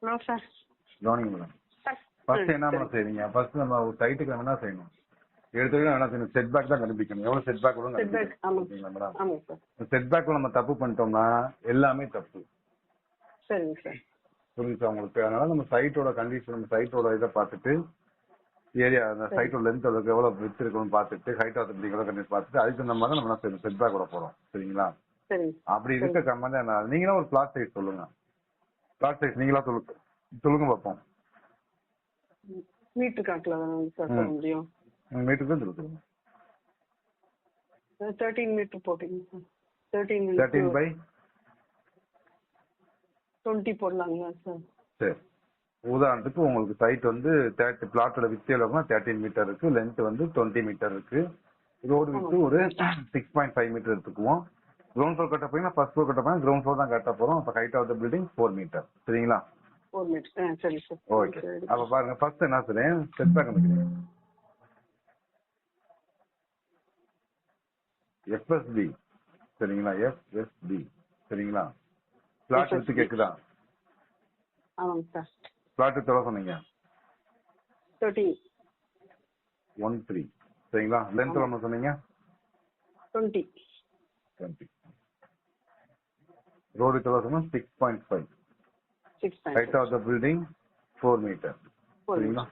No sir. கவனிங்க madam. First என்ன madam செய்றீங்க? ஃபர்ஸ்ட் நம்ம ஒரு சைட்டுக்கு என்ன செய்யணும்? எடுத்துக்கிட்டு என்ன செய்யணும்? செட் பேக் தான் கண்டுபிடிக்கணும். எவ்வளவு செட் பேக் வரும் கண்டுபிடிக்கணும் மேடம். செட் பேக்ல நம்ம தப்பு பண்ணிட்டோம்னா எல்லாமே தப்பு. சரிங்க சார். புரியுது உங்களுக்கு? அதனால நம்ம சைட்டோட கண்டிஷன், நம்ம சைட்டோட இதை பார்த்துட்டு, ஏரியா அந்த சைட்டோட லென்த் எவ்வளவு வித் இருக்கணும்னு பார்த்துட்டு, ஹைட் ஆஃப் பில்டிங் எவ்வளவு கண்டிஷன் பார்த்துட்டு, அதுக்கு தகுந்த மாதிரி நம்ம செட் பேக் கூட போறோம். சரிங்களா? அப்படி இருக்க கம்மி நீங்களும் ஒரு பிளாட் சைஸ் சொல்லுங்க. பிளாட் சைஸ் நீங்களா சொல்லுங்க பார்ப்போம். மீட்டர் கணக்குல சார் சொல்ல முடியும். மீட்டருக்கு சொல்லுங்க. 13 மீட்டர் போட்டீங்க சார். 13 by 20 போடலாங்களா sir? சரி. உதாரணத்துக்கு உங்களுக்கு சைட் வந்து பிளாட்டோட வித் எவ்வளவுனா 13 மீட்டர் இருக்கு, லென்த் வந்து 20 மீட்டர் இருக்கு, ரோடு வித்து ஒரு 6.5 மீட்டர் எடுத்துக்குவோம். கிரவுண்ட் ஃப்ளோர் கட்ட போய் ஃபர்ஸ்ட் ஃப்ளோர் கட்ட போய் கிரவுண்ட் ஃப்ளோர் தான் கட்ட போறோம். அப்ப height of the building 4 metre. சரிங்களா? 4 மீட்டர். சரி சார். ஓகே. அப்ப பாருங்க ஃபர்ஸ்ட் என்ன சொல்றேன், செட் பேக் கண்டுபிடிங்க. FSB. சரிங்களா? FSB. சரிங்களா? பிளாட் வித்து கேக்குதா? ஆமாங்க சார். பிளாட் வித்து எவ்வளவு சொன்னீங்க? 13. சரிங்களா? லென்த் எவ்வளவு சொன்னீங்க? 20. ரோடு எவ்வளவு சொன்னா? 6.5. Height of the building 4 metre. சரிங்களா?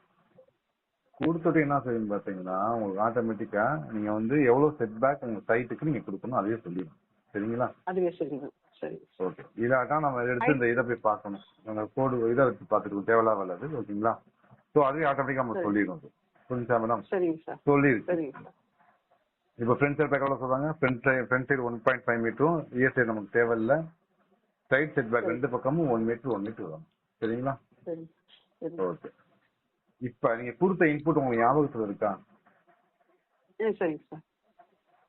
கொடுத்துட்டு என்ன செய்யணும் பாத்தீங்கன்னா, உங்களுக்கு ஆட்டோமேட்டிக்கா நீங்க வந்து எவ்வளவு செட் பேக் உங்க சைட்டுக்கு நீங்க கொடுக்கணும் அதையே சொல்லிடணும். சரிங்களா? அதுவே சொல்லுங்க. சரி. ஓகே. இதாட்டா நம்ம எடுத்து இந்த இதை போய் பார்க்கணும். நம்ம கோடு இதை வச்சு பார்த்துட்டு தேவையில்லாம வராது. ஓகேங்களா? ஸோ அதுவே ஆட்டோமேட்டிக்கா நம்ம சொல்லிடும். புரிஞ்சா மேடம்? சரிங்க சார். சொல்லிருக்கு. சரிங்க சார். இப்போ ஃப்ரண்ட் சைட் பேக் எவ்வளவு சொல்றாங்க? ஃப்ரண்ட் சைடு 1.5 மீட்டரும், ரியர் சைடு நமக்கு தேவையில்லை. சைட் செட் பேக் ரெண்டு பக்கமும் 1 மீட்டர் வரும். சரிங்களா? சரி. ஓகே. இப்ப நீங்க கொடுத்த இன்புட் உங்களுக்கு ஞாபகத்துல இருக்கா? சரிங்க சார்.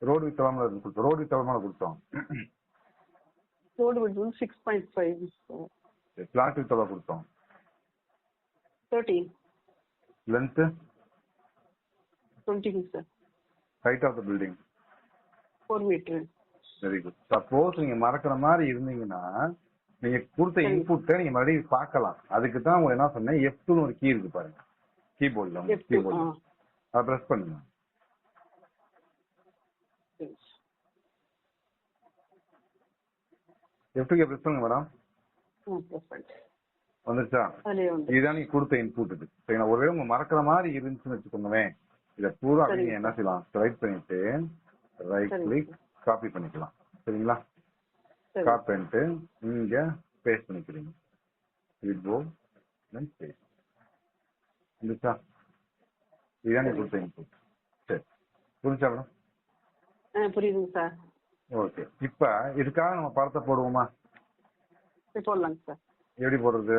ரோடு வித் எவ்வளவு கொடுத்தோம்? ரோடு வித் எவ்வளவு கொடுத்தோம்? Road width 6.5 sir. Plot width எவ்வளவு கொடுத்தோம்? 13. Length 20 sir. Height of the building 4 metre. Very good. Suppose நீங்க மறக்கிற மாதிரி இருந்தீங்கன்னா நீங்க கொடுத்த இன்புட்டை நீங்க மறுபடியும் பார்க்கலாம். அதுக்கு தான் உங்களுக்கு என்ன சொன்னேன், F2 ஒரு கீ இருக்கு பாருங்க, கீபோர்ட்ல. அதை பிரஸ் பண்ணுங்க. F2 கீ பிரஸ் பண்ணுங்க மேடம். வந்துருச்சா? இதுதான் நீங்க கொடுத்த இன்புட். இது சரிங்களா? ஒருவேளை உங்க மறக்கிற மாதிரி இருந்துச்சுன்னு வச்சுக்கோங்களேன், இதை பூரா நீங்க என்ன செய்யலாம், செலக்ட் பண்ணிட்டு ரைட் கிளிக் காப்பி பண்ணிக்கலாம். சரிங்களா? காப்பி பண்ணிட்டு இங்க பேஸ்ட் பண்ணிக்கிறீங்க. வந்துச்சா? இதுதான் நீங்க கொடுத்த இன்புட். சரி, புரிஞ்சா மேடம்? புரியுதுங்க சார். ஓகே. இப்ப இதுக்காக நம்ம படத்தை போடுவோமா? போடலாங்க சார். எப்படி போடுறது?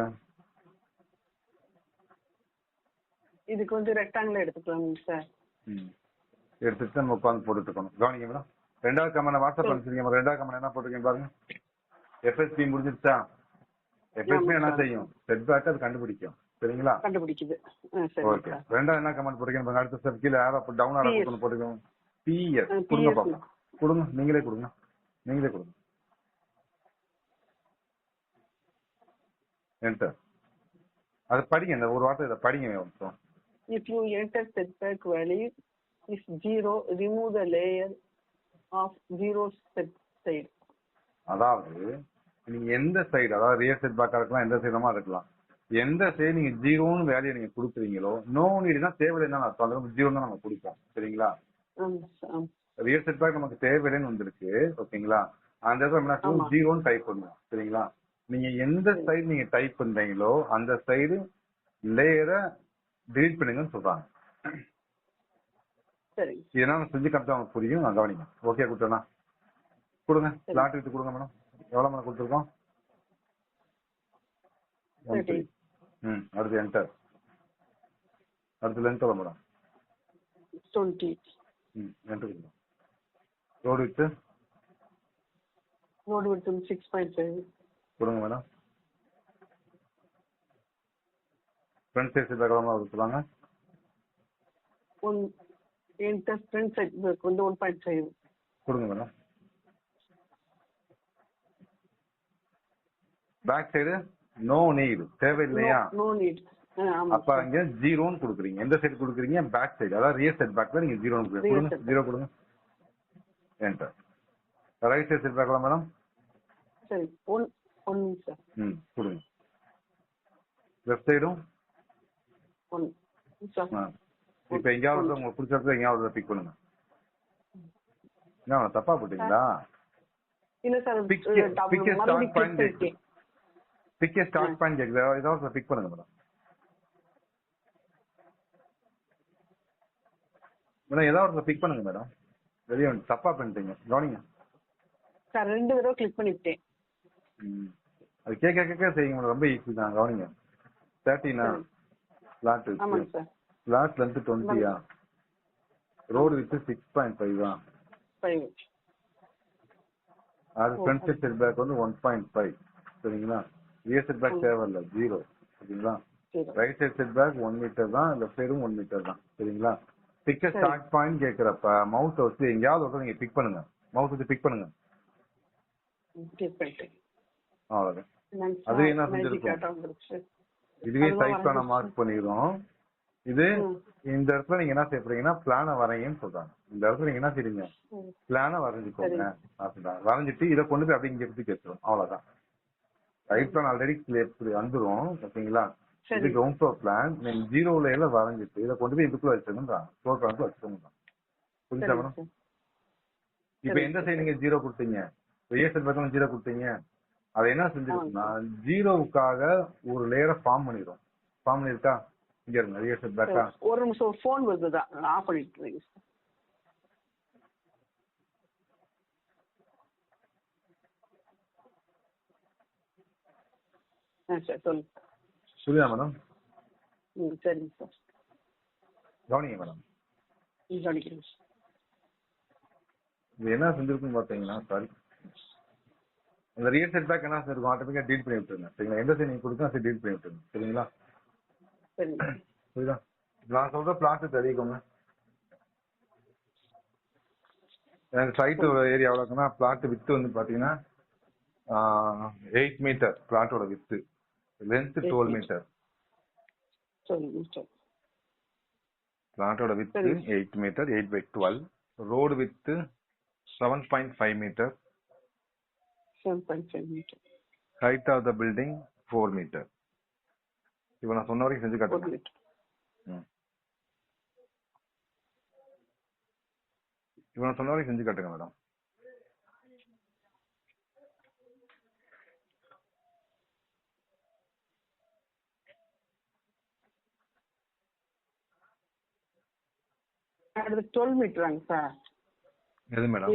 இதுக்கு வந்து ரெக்டாங்கிள் எடுத்துக்கலாங்க சார். எடுத்துட்டு நம்ம உட்காந்து போட்டுட்டு இருக்கணும். கவனிங்க மேடம். ரெண்டாவது கமெண்ட் வாட்ஸ்அப் அனுப்பிச்சிருக்கீங்க. ரெண்டாவது கமெண்ட் என்ன போட்டிருக்கீங்க பாருங்க. FSB முடிஞ்சிருச்சா? FSB என்ன செய்யும்? செட் பேக் அது கண்டுபிடிக்கும். சரிங்களா? கண்டுபிடிக்குது. ஓகே. ரெண்டாவது என்ன கமெண்ட் போட்டிருக்கீங்க? அடுத்த ஸ்டெப் கீழ ஆரோ டவுன் ஆரோ போட்டுருக்கோம். PS கொடுங்க பாப்போம். கொடுங்க, நீங்களே கொடுங்க. என்டர். அது படிங்க, இந்த ஒரு வார்த்தை இதை படிங்க. If you enter setback value is 0, remove the layer of 0 side. அதாவது நீங்க எந்த சைடு, அதாவது ரியர் செட் பேக்கா இருக்கலாம், எந்த சைடமா இருக்கலாம், எந்த சைடு நீங்க 0ன்னு வேல்யூ நீங்க கொடுக்குறீங்களோ, நோ நீட்னா தேவையில்லைன்னு அர்த்தம். 0 தான் நம்ம கொடுப்போம். சரிங்களா? ரியர் செட் பேக் நமக்கு தேவையில்லைன்னு வந்திருக்கு. ஓகேங்களா? அந்த இடத்துல என்ன 0ன்னு டைப் பண்ணுவோம். சரிங்களா? நீங்க எந்த சைடு நீங்க டைப் பண்றீங்களோ அந்த சைடு லேயரை டிலீட் பண்ணுங்கன்னு சொல்றாங்க. சரி. இதெல்லாம் செஞ்சு காமிச்சா உங்களுக்கு புரியும். நான் கவனிங்க. ஓகே கொடுத்தா கொடுங்க. பிளாட் எடுத்து கொடுங்க மேடம். எவ்வளவு மேடம் கொடுத்துருக்கோம்? 13. அடுத்து என்டர். அடுத்து லென்த் எவ்வளவு மேடம்? 20. என்டர் கொடுங்க. ரோடு வித்து 6.5 கொடுங்க மேடம். ஃப்ரண்ட் சைடு செட் எவ்வளவு கொடுத்துருவாங்க? ஃப்ரண்ட் சைடு வந்து 1.5 கொடுங்க madam. Back side no need தேவை இல்லையா? No need. அப்ப அங்க ஜீரோன்னு கொடுக்குறீங்க. எந்த சைடு கொடுக்குறீங்க? பேக் சைடு, அதாவது ரியர் செட் பேக்ல நீங்க ஜீரோ கொடுங்க. ஜீரோ கொடுங்க. என்டர். ரைட் சைடு செட் பேக்ல மேடம் சரி ஒன் சார். கொடுங்க. லெஃப்ட் சைடும் இப்ப எங்கேயாவது உங்களுக்கு பிடிச்ச இடத்துல எங்கேயாவது பிக் பண்ணுங்க. என்ன தப்பா போட்டீங்களா? இல்ல சார், பிக் ஸ்டார்ட் பாயிண்ட் கேக்குது. ஏதாவது பிக் பண்ணுங்க மேடம். மேடம் ஏதாவது பிக் பண்ணுங்க மேடம். வெளியே தப்பா பண்ணிட்டீங்க, கவனிங்க சார். 2 தடவை கிளிக் பண்ணிட்டேன். அது கேட்க செய்யுங்க மேடம், ரொம்ப ஈஸி தான். கவனிங்க. 13 பிளாட் இருக்கு. பிளாட் லென்த் 20 ரோடு வித் 6.5 அது ஃப்ரண்ட் சைட் செட் பேக் வந்து 1.5 சரிங்களா? ரியர் செட் பேக் தேவையில்ல, 0 சரிங்களா? Right side set back 1 metre தான், லெஃப்ட் சைடும் 1 மீட்டர் தான் சரிங்களா? பிக் ஸ்டார்ட் பாயிண்ட் கேக்குறப்ப மவுஸ் வச்சு எங்கேயாவது ஒரு நீங்க பிக் பண்ணுங்க. மவுஸ் வச்சு பிக் பண்ணுங்க. அவ்வளவுதான். அது என்ன செஞ்சிருக்கோம்? இதுவே சைட் பிளான மார்க் பண்ணிடுறோம். இது இந்த இடத்துல நீங்க என்ன செய்ய போறீங்கன்னா பிளான வரையன்னு சொல்றாங்க. இந்த இடத்துல நீங்க என்ன செய்றீங்க? பிளான வரைஞ்சுக்கோங்க அப்படின்னா வரைஞ்சிட்டு இதை கொண்டு போய் அப்படியே இங்க எப்படி பேசுறோம். அவ்வளவுதான். சைட் பிளான் ஆல்ரெடி வந்துரும் ஓகேங்களா? இது கிரவுண்ட் ஃப்ளோர் பிளான். நீங்க 0 வரைஞ்சிட்டு இதை கொண்டு போய் இதுக்குள்ள வச்சிருந்தான் ஃப்ளோர் பிளான்ல வச்சுக்கோங்க. புரிஞ்சா மேடம்? இப்ப எந்த சைடு நீங்க 0 கொடுத்தீங்க? ரியர் செட் பேக்ல 0 கொடுத்தீங்க. அதை என்ன செஞ்சிருக்குன்னா 0வுக்காக ஒரு லேயரை ஃபார்ம் பண்ணிடும். ஃபார்ம் பண்ணிருக்கா? இங்க இருங்க. ரியர் செட் பேக்கா ஒரு நிமிஷம் போன் வருதுதான், ஆஃப் பண்ணிட்டு சார் சொல்லுங்க. புரியுதா மேடம்? சரிங்க சார். கவனிங்க மேடம். கவனிக்கிறேன். இது என்ன செஞ்சிருக்குன்னு பாத்தீங்கன்னா, சாரி, இந்த ரியர் செட் பேக் என்ன செஞ்சிருக்கும்? ஆட்டோமேட்டிக்கா டீல் பண்ணி விட்டுருங்க சரிங்களா? எந்த சைடு நீங்க கொடுத்தா சரி டீல் பண்ணி விட்டுருங்க சரிங்களா? புரியுதா? நான் சொல்ற பிளாட் தெரிவிக்கோங்க. எனக்கு சைட் ஏரியா எவ்வளவு இருக்குன்னா, பிளாட் வித்து வந்து பாத்தீங்கன்னா 8 மீட்டர் பிளாட்டோட வித்து. Length 12 metre. பிளாட்டோட width 8 metre, 8/12. Road width 7.5 metre. 7.5 metre. Height of the building 4 metre. இப்போ நான் சொன்ன வரைக்கும் செஞ்சு காட்டுங்க. இப்போ நான் சொன்ன வரைக்கும் செஞ்சு காட்டுங்க மேடம். அது 12 மீட்டராங்க சார். எது மேடம்?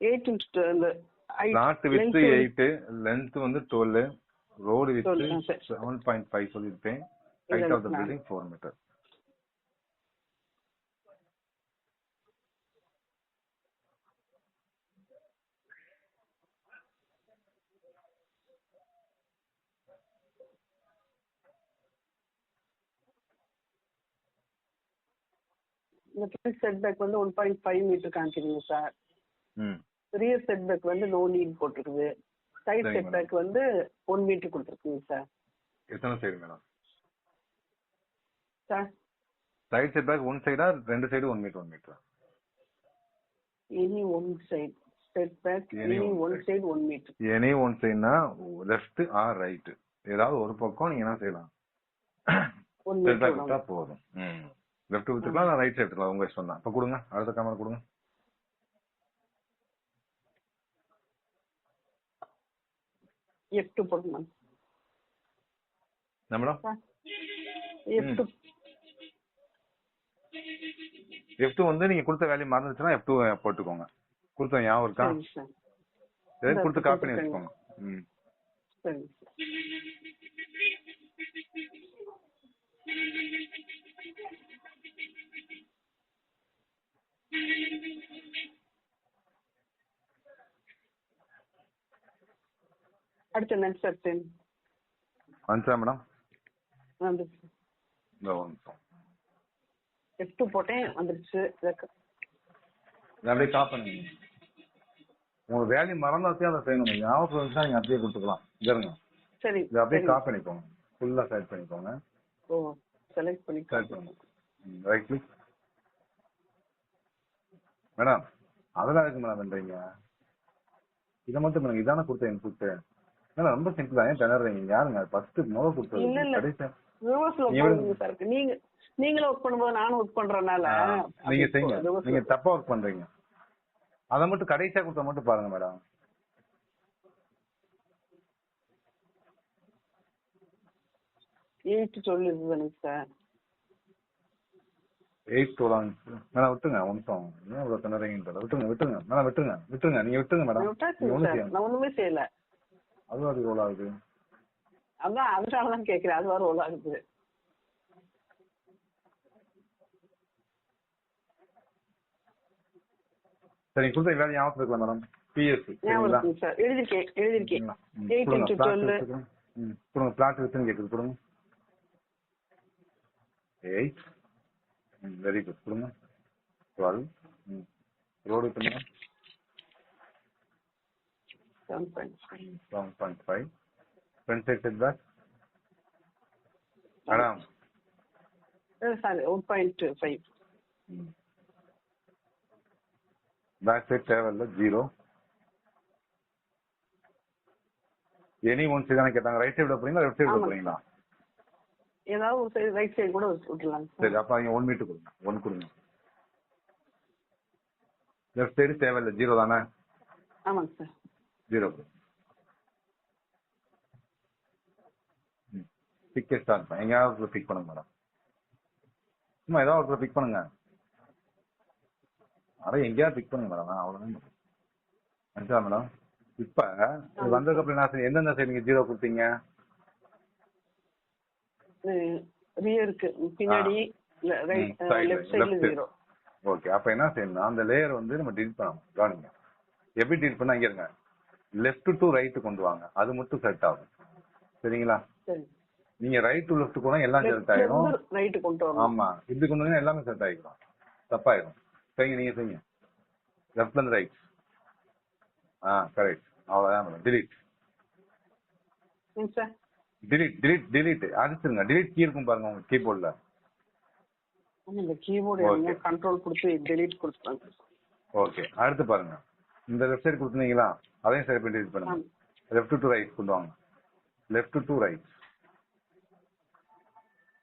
8 into அந்த பிளாட் வித் 8, லென்த் வந்து 12, ரோடு வித் 7.5 சொல்லிருப்பேன். Height of the building 4 metre. இந்த ஃப்ரண்ட் செட் பேக் வந்து 1.5 மீட்டர் காமிக்கிறீங்க சார். ரியர் செட் பேக் வந்து நோ நீட் போட்டுருக்குது. சைட் செட் பேக் வந்து 1 மீட்டர் கொடுத்துருக்குங்க சார். எத்தனை side madam? Sir side set back 1 சைடா 2 side 1 metre 1 metre? Any one side set back, any one side 1 metre. Any one சைடுனா left or right ஏதாவது ஒரு பக்கம் நீங்க என்ன செய்யலாம்? 1 மீட்டர் விட்டா போதும். லெஃப்ட் விட்டுக்கலாம், நான் ரைட் சைடு எடுத்துக்கலாம், உங்க இஷ்டம் தான். இப்ப கொடுங்க, அடுத்த கேமரா கொடுங்க. F2 போடுங்க மேடம். F2 வந்து நீங்க கொடுத்த வேல்யூ மறந்துச்சுன்னா F2 போட்டுக்கோங்க. கொடுத்த ஞாபகம் இருக்கா? சரி, கொடுத்து காப்பி பண்ணி வச்சுக்கோங்க. சரி. அடுத்து நெக்ஸ்ட் செக்ஷன் வந்துச்சா மேடம்? வந்துச்சு. F2 போட்டேன், வந்துருச்சு. அப்படியே காப்பி பண்ணுங்க. உங்க வேல்யூ மறந்தாச்சும் அதை செய்யணும். ஞாபகம் இருந்தா நீங்க அப்படியே கொடுத்துக்கலாம். சரிங்க. சரி இதை அப்படியே சரி காப்பி பண்ணிக்கோங்க, ஃபுல்லா செலக்ட் பண்ணிக்கோங்க. ஓ செலக்ட் பண்ணி செலக்ட் பண்ணுங்க, ரைட் கிளிக். மேடம் அதெல்லாம் இருக்கு மேடம் பண்றீங்க, இதை மட்டும் பண்ணுங்க. இதானே கொடுத்த இன்புட் மேடம், ரொம்ப சிம்பிள் தான். ஏன் திணறீங்க? யாருங்க ஃபர்ஸ்ட் முதல் கொடுத்தது? இல்ல இல்ல கடைசி ரிவர்ஸ்ல போகுதுங்க சார். நீங்களும் ஒர்க் பண்ணும்போது நானும் ஒர்க் பண்றதுனால நீங்க செய்யுங்க, நீங்க தப்பா ஒர்க் பண்றீங்க. அதை மட்டும் கடைசியா கொடுத்த மட்டும் பாருங்க மேடம். 8 சொல்லுது சார். 8 மேடம் விட்டுங்க, ஒரு நிமிஷம். ஏன் இவ்வளவு திணறீங்கன்றத விட்டுருங்க, விட்டுருங்க மேடம், விட்டுருங்க விட்டுருங்க, நீங்க விட்டுருங்க மேடம். நான் ஒண்ணுமே செய்யல. அதுவும் அது ரோல் ஆகுது. அதான் அதனாலதான் கேக்குறேன், அது வர ரோல் ஆகுது. சரி, கொடுத்த வேலை ஞாபகம் இருக்குல்ல மேடம்? பிஎஸ் சார் எழுதிருக்கேன் 8 into 12 கொடுங்க. பிளாட் வித்துன்னு கேக்குது, கொடுங்க. 8 வெரி குட், கொடுங்க. 12 ரோடு பண்ணுங்க. 7.5 front side set back madam. Sir 1.5 back side தேவையில்ல, 0. எனி ஒன் சைடு தானே கேட்டாங்க. ரைட் சைடு போறீங்களா, லெஃப்ட் சைடு போறீங்களா? ஏதாவது ஒரு சைடு, ரைட் சைடு கூட விட்டுலாம். சரி, அப்ப நீங்க 1 மீட்டர் கொடுங்க, 1 கொடுங்க. லெஃப்ட் சைடு தேவையில்ல, 0 தானே? ஆமாங்க சார், 0 கொடுங்க. பிக்கே ஸ்டார்ட் பண்ண எங்கேயாவது பிக் பண்ணுங்க மேடம். சும்மா ஏதாவது ஒரு பிக் பண்ணுங்க. அட எங்கேயாவது பிக் பண்ணுங்க மேடம், அவ்வளவுதான் மேடம். இப்ப வந்ததுக்கு அப்புறம் என்ன செய்ய, எந்தெந்த சைடு நீங்க 0 கொடுத்தீங்க? ரியருக்கு பின்னாடி, லெஃப்ட் சைடுல 0. ஓகே, அப்ப என்ன செய்யணும், அந்த லேயர் வந்து நம்ம டிலீட் பண்ணணும். கவனிங்க, எப்படி டிலீட் பண்ணா, இங்க இருங்க, லெஃப்ட் டு ரைட் கொண்டு வாங்க, அது மட்டும் செட் ஆகும். சரிங்களா? சரி, நீங்க ரைட் டு லெஃப்ட் போனா எல்லாம் செட் ஆயிடும். ரைட் கொண்டு வரணும். ஆமா, இப்படி கொண்டு வந்தா எல்லாமே செட் ஆயிடும், தப்பாயிடும். செய்யுங்க, நீங்க செய்யுங்க. லெஃப்ட்ல இருந்து ரைட். கரெக்ட், அவ்வளவுதான் madam. Delete sir, delete delete delete அடிச்சிருங்க. டிலீட் கீ இருக்கும் பாருங்க உங்க கீபோர்ட்ல. இந்த கீபோர்டு கண்ட்ரோல் கொடுத்து டெலீட் கொடுத்தாங்க. ஓகே, அடுத்து பாருங்க, இந்த லெஃப்ட் சைடு கொடுத்தீங்களா, அதையும் சரி பண்ணி டிலீட் பண்ணுங்க. லெஃப்ட் டு ரைட் கொண்டு வாங்க, லெஃப்ட் டு ரைட்.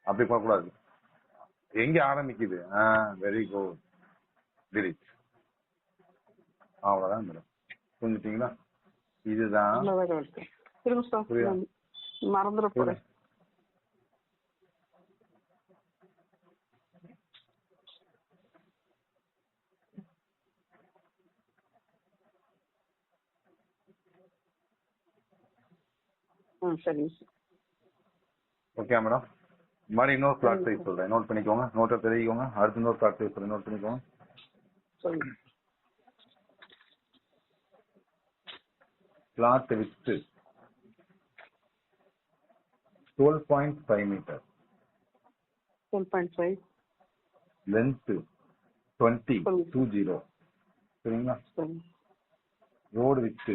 அப்படி பண்ணக்கூடாது, எங்க ஆரம்பிக்குது? Very good, delete. அவ்வளவுதான் மேடம், புரிஞ்சுட்டீங்களா? இதுதான் மறந்துட போறேன். சரிங்க சார். Okay madam. மறுபடியும் இன்னொரு பிளாட் சைஸ் சொல்றேன், நோட் பண்ணிக்கோங்க. நோட்டை தெரிவிக்கோங்க. அடுத்து இன்னொரு பிளாட் சைஸ் சொல்றேன், நோட் பண்ணிக்கோங்க. சொல்லுங்க. Plot width 12.5 metre, 12.5 length 20. சரிங்களா? Road width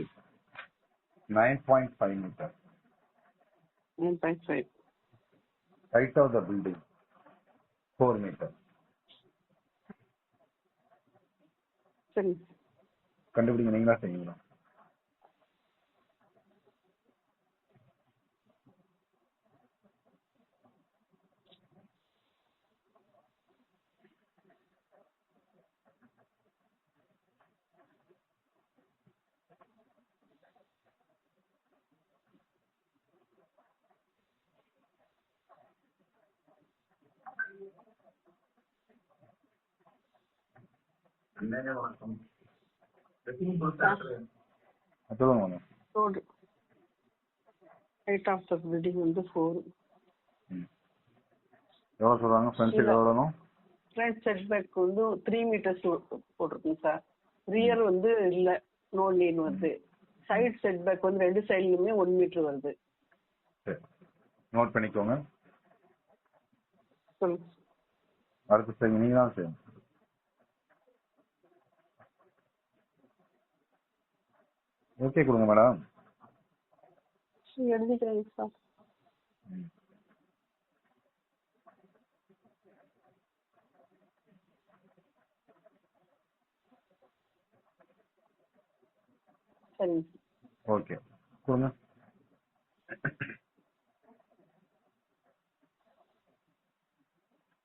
9.5 metre, 9.5. height of the building 4 meter. சரி, கண்டுபிடிங்க, நீங்களா செய்யுங்களா? சொல்லுங்க. Road height of the building வந்து 4. எவ்வளவு சொல்றாங்க? ஃப்ரண்ட் சைடு எவ்வளவு? ஃப்ரண்ட் செட் பேக் வந்து 3 மீட்டர்ஸ் போட்டிருக்குங்க சார். ரியர் வந்து இல்ல, நோ நீட் வருது. சைடு செட் பேக் வந்து 2 சைடுலயுமே 1 மீட்டர் வருது. சரி, நோட் பண்ணிக்கோங்க. சொல்லுங்க. அடுத்த சைடு நீங்க தான் செய்யணும். ஓகே கொடுங்க மேடம். எழுதிக்கிறேங்க சார். சரிங்க ஓகே கொடுங்க.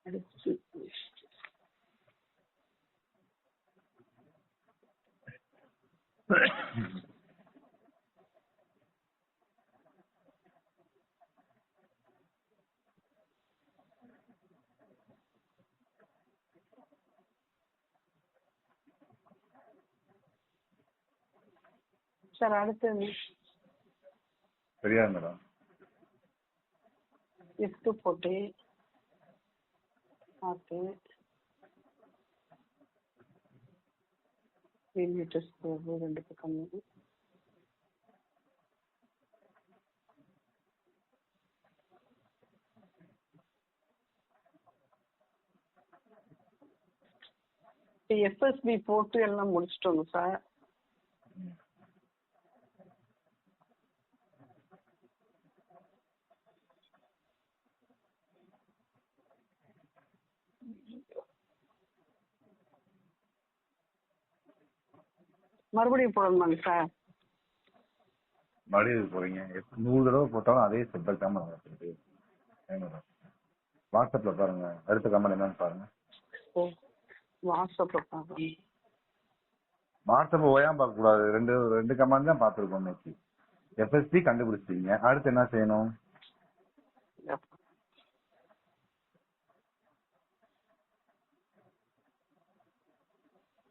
அடுத்து சார் அடுத்து சரியா மேடம்? F2 போட்டு பார்த்து 3 மீட்டர்ஸ் போகும் 2 பக்கம். FSB போட்டு எல்லாம் முடிச்சிட்டோங்க சார். மறுபடியும் போடணுமாங்க சார்? மறுபடியும் போறீங்க 100 தடவை போட்டாலும் அதே செட்பேக் தான் வருது. வாட்ஸ்அப்ல பாருங்க, அடுத்த கமெண்ட் என்னன்னு பாருங்க. வாட்ஸ்அப்ல பாருங்க. வாட்ஸ்அப் ஓயாம பார்க்க கூடாது. ரெண்டு கமெண்ட் தான் பார்த்துருக்கோம் இன்னைக்கு. FSB கண்டுபிடிச்சிட்டீங்க, அடுத்து என்ன செய்யணும்?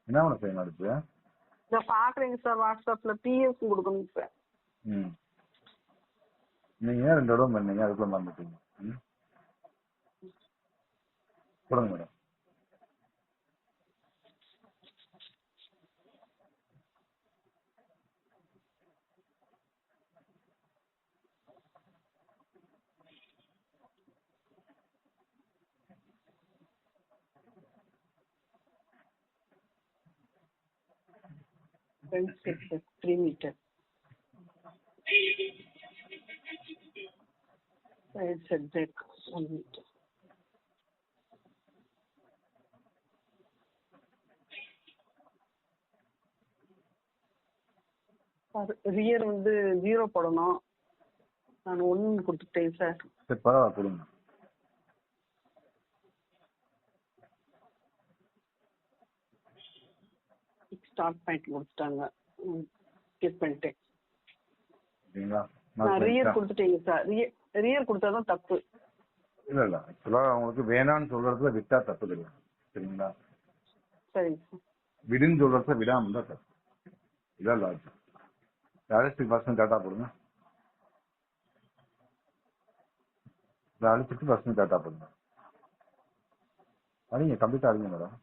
என்ன ஒண்ணு செய்யணும் அடுத்து? நான் பாக்குறேங்க சார், வாட்ஸ்அப்ல PS கொடுக்கணும் சார். நீங்க 2 தடவை பண்ணீங்க, அதுக்குள்ள மறந்துட்டீங்க. கொடுங்க madam. Front setback 3 meter. Side setback 1 meter. Rear வந்து 0 போடணும். நான் 1 கொடுத்துட்டேன் சார். சரி பரவாயில்ல கொடுங்க. ஸ்டார்ட் பாயிண்ட் கொடுத்துட்டாங்க. கிளிக் பண்ணிட்டேன். சரிங்களா? நான் ரியர் கொடுத்துட்டேங்க சார். ரியர் கொடுத்தாதான் தப்பு. இல்ல ஆக்சுவலா உங்களுக்கு வேணான்னு சொல்றதுல விட்டா தப்பு கிடையாது. சரிங்களா? சரிங்க சார். விடுன்னு சொல்றதுல விடாம இருந்தா தப்பு. இதான் லாஜிக். ரியலிஸ்டிக் பர்சன் டாட்டா போடுங்க. ரியலிஸ்டிக் பர்சன் டாட்டா போடுங்க. அடிங்க கம்ப்ளீட்டா அடிங்க மேடம்.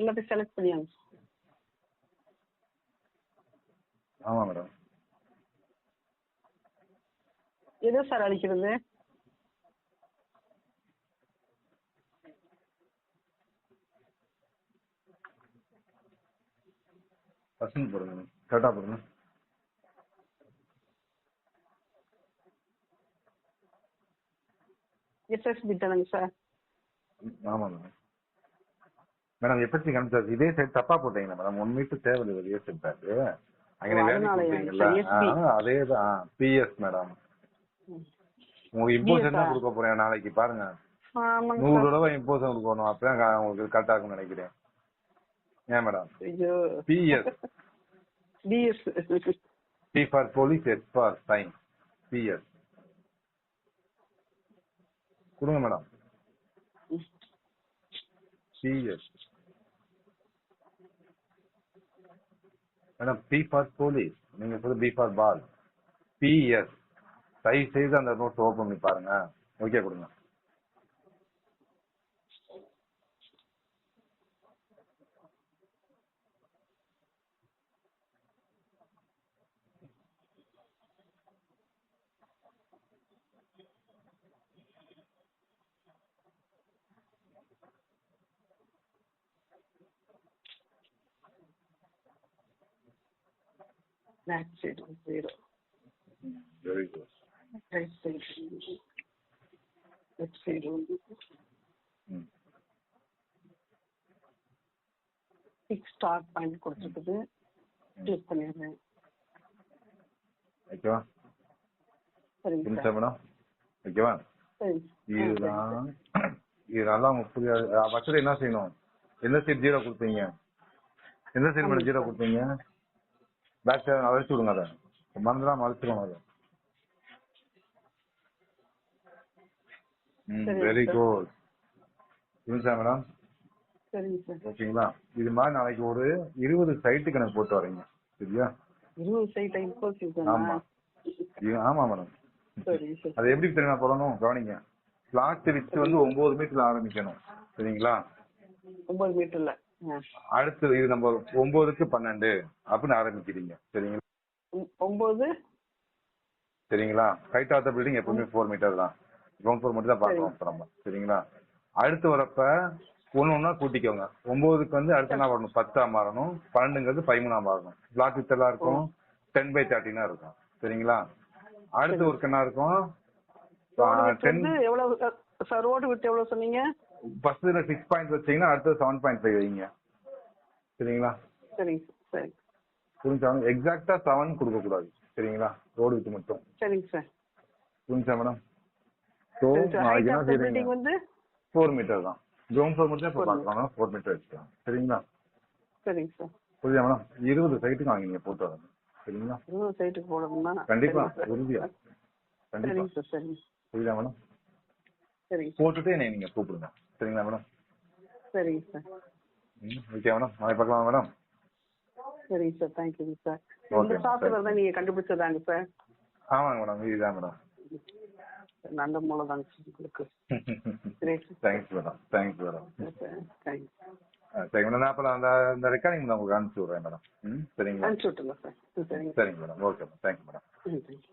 எல்லாத்தையும் செலக்ட் பண்ணியாங்க. ஆமா மேடம். எதோ சார் அடிக்கிறது? பர்சன் போடுங்க. டாட்டா போடுங்க. FSB தானங்க சார்? ஆமா மேடம். மேடம் எப்படி காமிச்சாச்சு? இதே சைடு தப்பா போட்டீங்க மேடம். 1 மீட்டர் தேவையில்லை ரியர் செட் பேக். அங்க வேல்யூ கொடுத்தீங்கல்ல, அதேதான் PS மேடம். உங்களுக்கு இம்போஸ் என்ன கொடுக்க போறேன் நாளைக்கு பாருங்க. 100 தடவை இம்போஸ் கொடுக்கணும், அப்பதான் உங்களுக்கு கரெக்டா இருக்கும்னு நினைக்கிறேன். ஏன் madam? PS. P for police, S for sign. PS. கொடுங்க madam. PS. Madam P for police, நீங்க சொல்ல B for ball. PS. தயவு செய்து அந்த நோட்ஸ் ஓபன் பண்ணி பாருங்க. ஓகே கொடுங்க. Back side 0. Very good. Right side left side வந்து ஃபிக்ஸ் ஸ்டார்ட் பாயிண்ட் கொடுத்துருக்குது. கிளிக் பண்ணிடுறேன். ஓகேவா? சரிங்க புரிஞ்சா சார். மேடம்? ஓகேவா? சரி. இதுதான் இது நல்லா உங்களுக்கு புரியாது. ஃபர்ஸ்ட் என்ன செய்யணும்? எந்த சைடு 0 கொடுத்தீங்க? எந்த சைடு மேடம் 0 கொடுத்தீங்க? பேக் சைடு அழைச்சி விடுங்க. அதை மறந்துடாம அழைச்சிடுவோம் அதை. Very good. புரிஞ்சா மேடம்? சரிங்க சார். ஓகேங்களா? இது மாதிரி நாளைக்கு ஒரு 20 சைட்டுக்கு எனக்கு போட்டு வரீங்க. சரியா? 20 சைட் இம்போசிஷன். ஆமா. ஆமா மேடம். சரி சார். அது எப்படி தெரியுமா போடணும்? கவனிங்க. பிளாட் வித்து வந்து 9 மீட்டர்ல ஆரம்பிக்கணும். சரிங்களா? 9 மீட்டர்ல. அடுத்து இது நம்ம 9க்கு 12 அப்படின்னு ஆரம்பிக்கிறீங்க. சரிங்களா? 9 சரிங்களா? ஹைட் ஆஃப் த பில்டிங் எப்பவுமே 4 மீட்டர் தான். கிரவுண்ட் ஃப்ளோர் மட்டும் தான் பாக்குறோம் நம்ம. சரிங்களா? அடுத்து வரப்ப ஒண்ணு கூட்டிக்கோங்க. 9க்கு வந்து அடுத்து என்ன வரணும்? 10 மாறணும். 12ங்கிறது 13 மாறணும். பிளாட் வித் எல்லாம் இருக்கும் 10/13 இருக்கும். சரிங்களா? அடுத்து ஒரு என்ன இருக்கும்? 10 எவ்வளவு சார்? ரோடு விட்டு எவ்வளவு சொன்னீங்க? ஃபர்ஸ்ட் 6 பாயிண்ட் வச்சீங்கன்னா அடுத்து 7.5 வைங்க. சரிங்களா? சரிங்க சரி. புரிஞ்சா? எக்ஸாக்டா 7 கொடுக்க கூடாது. சரிங்களா? ரோடு விட்டு மட்டும். சரிங்க சார். புரிஞ்சா மேடம்? சோ நாளைக்கு என்ன செய்றீங்க? வந்து 4 மீட்டர் தான். கிரவுண்ட் ஃப்ளோர் மட்டும் இப்ப பாக்குறோம். 4 மீட்டர் வச்சுக்கலாம். சரிங்களா? சரிங்க சார். புரியுதா மேடம்? 20 சைட்டுக்கு வாங்க நீங்க போட்டு வரணும். சரிங்களா? 20 சைட்டுக்கு போடணும்னா கண்டிப்பா உறுதியா. கண்டிப்பா. சரிங்க சார். சரிங்க. புரியுதா மேடம்? சரிங்க. போட்டுட்டு நீங்க கூப்பிடுங்க. சரிங்களா மேடம்? சரிங்க சார். Okay madam. நாளைக்கு பார்க்கலாம் மேடம். சரிங்க சார். Thank you sir. இந்த சாஃப்ட்வேர் தான் நீங்க கண்டுபிடிச்சதாங்க சார்? ஆமாங்க மேடம். இதுதான் மேடம். நல்ல மூலம் தாங்க உங்களுக்கு. Thanks madam. Thanks madam. Thank you. சரி மேடம். நான் அப்புறம் அந்த ரெக்கார்டிங் உங்களுக்கு அனுப்பிச்சு விடுறேன் மேடம். சரிங்களா? அனுப்பிச்சு விட்டுருங்க சார். சரிங்க madam. Okay madam. Thank you madam. Thank you.